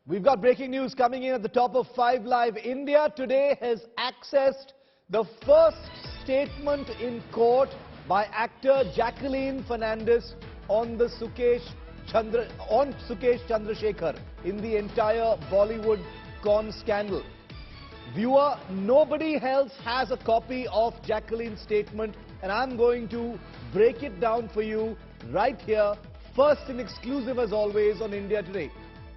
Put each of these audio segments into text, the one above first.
We've got breaking news coming in at the top of 5 Live. India today has accessed the first statement in court by actor Jacqueline Fernandez on the Sukesh Chandrasekhar in the entire Bollywood con scandal. Viewer, nobody else has a copy of Jacqueline's statement, and I'm going to break it down for you right here, first and exclusive as always on India Today.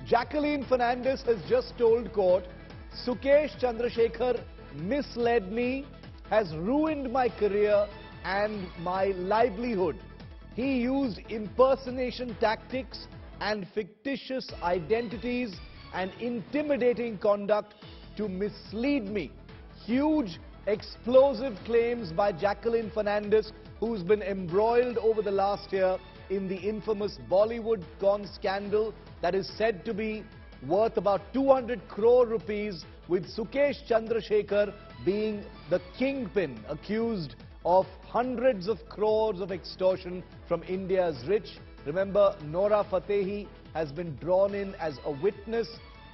Jacqueline Fernandez has just told court, Sukesh Chandrasekhar misled me, has ruined my career and my livelihood. He used impersonation tactics and fictitious identities and intimidating conduct to mislead me. Huge, explosive claims by Jacqueline Fernandez, who's been embroiled over the last year in the infamous Bollywood con scandal that is said to be worth about 200 crore rupees, with Sukesh Chandrasekhar being the kingpin, accused of hundreds of crores of extortion from India's rich. Remember, Nora Fatehi has been drawn in as a witness,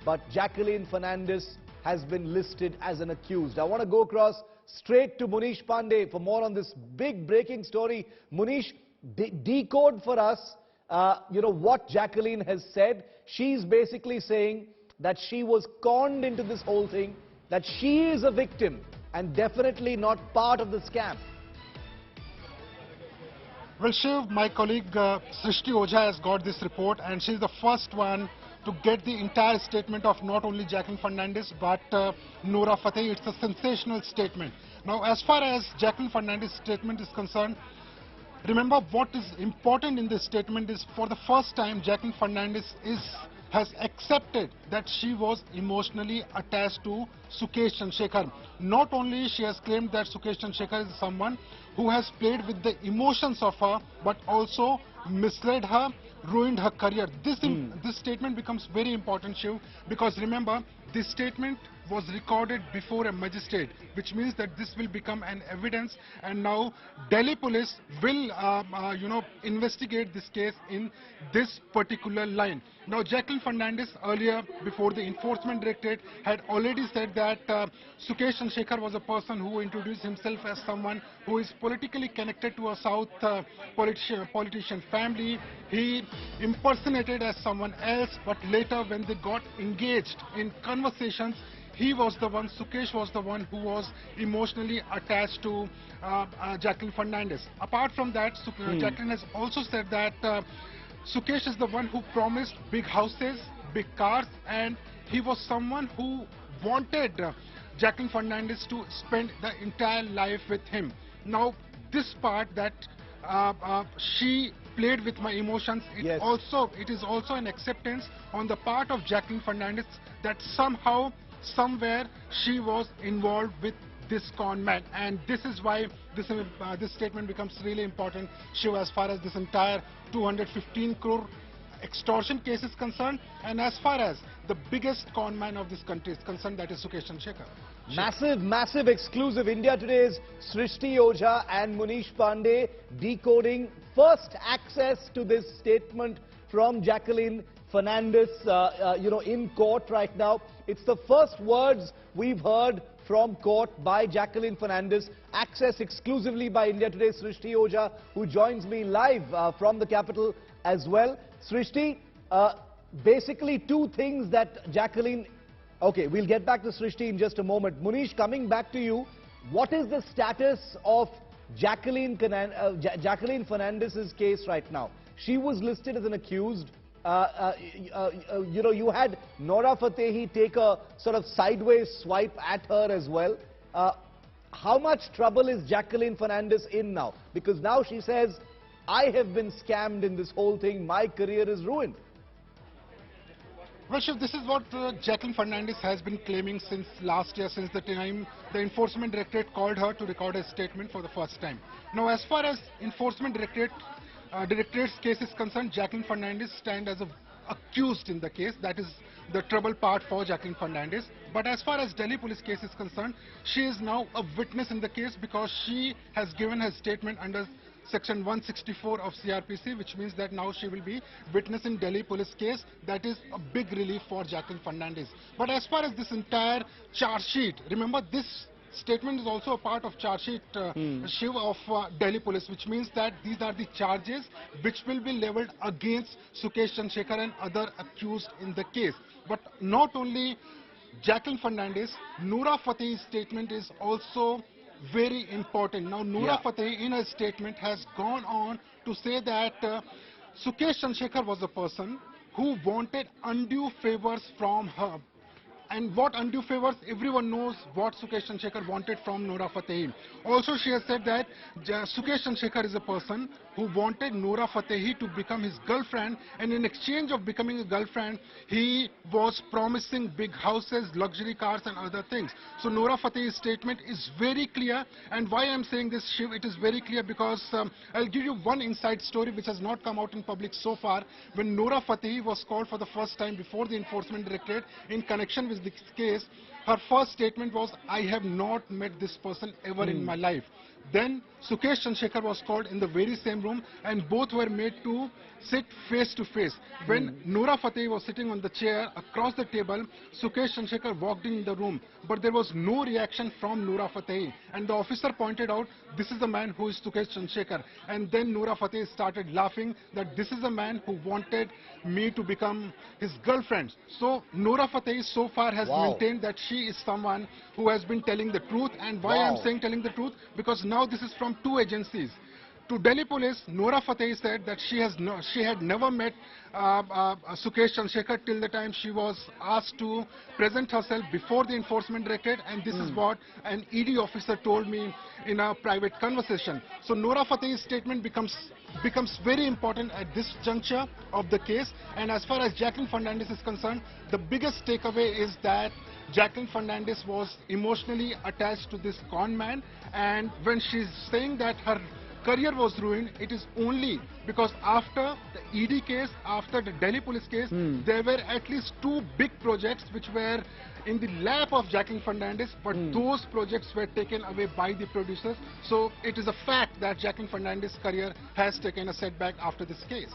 but Jacqueline Fernandez has been listed as an accused. I want to go across straight to Munish Pandey for more on this big breaking story. Munish, decode for us, what Jacqueline has said. She's basically saying that she was conned into this whole thing, that she is a victim and definitely not part of the scam. Well, Shiv, my colleague Srishti Ojha has got this report, and she's the first one to get the entire statement of not only Jacqueline Fernandez but Nora Fatehi. It's a sensational statement. Now, as far as Jacqueline Fernandez's statement is concerned, remember what is important in this statement is, for the first time, Jacqueline Fernandez has accepted that she was emotionally attached to Sukesh Chandrasekhar. Not only she has claimed that Sukesh Chandrasekhar is someone who has played with the emotions of her, but also misled her, ruined her career. This statement becomes very important, Shiv, because remember, this statement was recorded before a magistrate, which means that this will become an evidence, and now Delhi police will investigate this case in this particular line. Now, Jacqueline Fernandez earlier, before the Enforcement Directorate, had already said that Sukesh Chandrasekhar was a person who introduced himself as someone who is politically connected to a South politician family. He impersonated as someone else, but later when they got engaged in conversations, he was the one, Sukesh was the one who was emotionally attached to Jacqueline Fernandez. Apart from that, Jacqueline has also said that Sukesh is the one who promised big houses, big cars, and he was someone who wanted Jacqueline Fernandez to spend the entire life with him. Now, this part that she played with my emotions, it is also an acceptance on the part of Jacqueline Fernandez that somehow, somewhere she was involved with this con man, and this is why this statement becomes really important, Shiv, as far as this entire 215 crore extortion case is concerned, and as far as the biggest con man of this country is concerned, that is Sukesh Chandrasekhar. Massive exclusive. India Today's Srishti Ojha and Munish Pandey decoding first access to this statement from Jacqueline Fernandez, in court right now. It's the first words we've heard from court by Jacqueline Fernandez. Access exclusively by India Today's Srishti Ojha, who joins me live from the capital as well. Srishti, basically two things that Jacqueline... Okay, we'll get back to Srishti in just a moment. Munish, coming back to you, what is the status of Jacqueline Fernandez's case right now? She was listed as an accused. You had Nora Fatehi take a sort of sideways swipe at her as well. How much trouble is Jacqueline Fernandez in now? Because now she says, I have been scammed in this whole thing, my career is ruined. Well, Shiv, this is what Jacqueline Fernandez has been claiming since last year, since the time the Enforcement Directorate called her to record a statement for the first time. Now, as far as Enforcement Directorate's case is concerned, Jacqueline Fernandez stands as accused in the case. That is the trouble part for Jacqueline Fernandez. But as far as Delhi police case is concerned, she is now a witness in the case because she has given her statement under Section 164 of CRPC, which means that now she will be witness in Delhi police case. That is a big relief for Jacqueline Fernandez. But as far as this entire charge sheet, remember this statement is also a part of charge sheet Shiv of Delhi police, which means that these are the charges which will be leveled against Sukesh Chandrasekhar and other accused in the case. But not only Jacqueline Fernandez, Noora Fateh's statement is also very important. Now, Noora Fateh in her statement has gone on to say that Sukesh Chandrasekhar was a person who wanted undue favors from her. And what undue favors? Everyone knows what Sukesh Chandrasekhar wanted from Noora Fateh. Also, she has said that Sukesh Chandrasekhar is a person who wanted Noora Fateh to become his girlfriend, and in exchange of becoming a girlfriend, he was promising big houses, luxury cars and other things. So Noora Fateh's statement is very clear, and why I am saying this, Shiv, it is very clear because I'll give you one inside story which has not come out in public so far. When Noora Fateh was called for the first time before the Enforcement Directorate in connection with this case, her first statement was, I have not met this person ever in my life. Then Sukesh Chandrasekhar was called in the very same room, and both were made to sit face to face. When Noora Fateh was sitting on the chair across the table, Sukesh Chandrasekhar walked in the room, but there was no reaction from Noora Fateh. And the officer pointed out, this is the man who is Sukesh Chandrasekhar. And then Noora Fateh started laughing that this is a man who wanted me to become his girlfriend. So Noora Fateh so far has maintained that she is someone who has been telling the truth. And why I am saying telling the truth? Because now this is from two agencies. To Delhi police, Noora Fateh said that she had never met Sukesh Chandrasekhar till the time she was asked to present herself before the Enforcement Directorate, and this is what an ED officer told me in a private conversation. So Noora Fateh's statement becomes very important at this juncture of the case. And as far as Jacqueline Fernandez is concerned, the biggest takeaway is that Jacqueline Fernandez was emotionally attached to this con man, and when she's saying that her career was ruined, it is only because after the ED case, after the Delhi police case, there were at least two big projects which were in the lap of Jacqueline Fernandez, but those projects were taken away by the producers. So it is a fact that Jacqueline Fernandez's career has taken a setback after this case.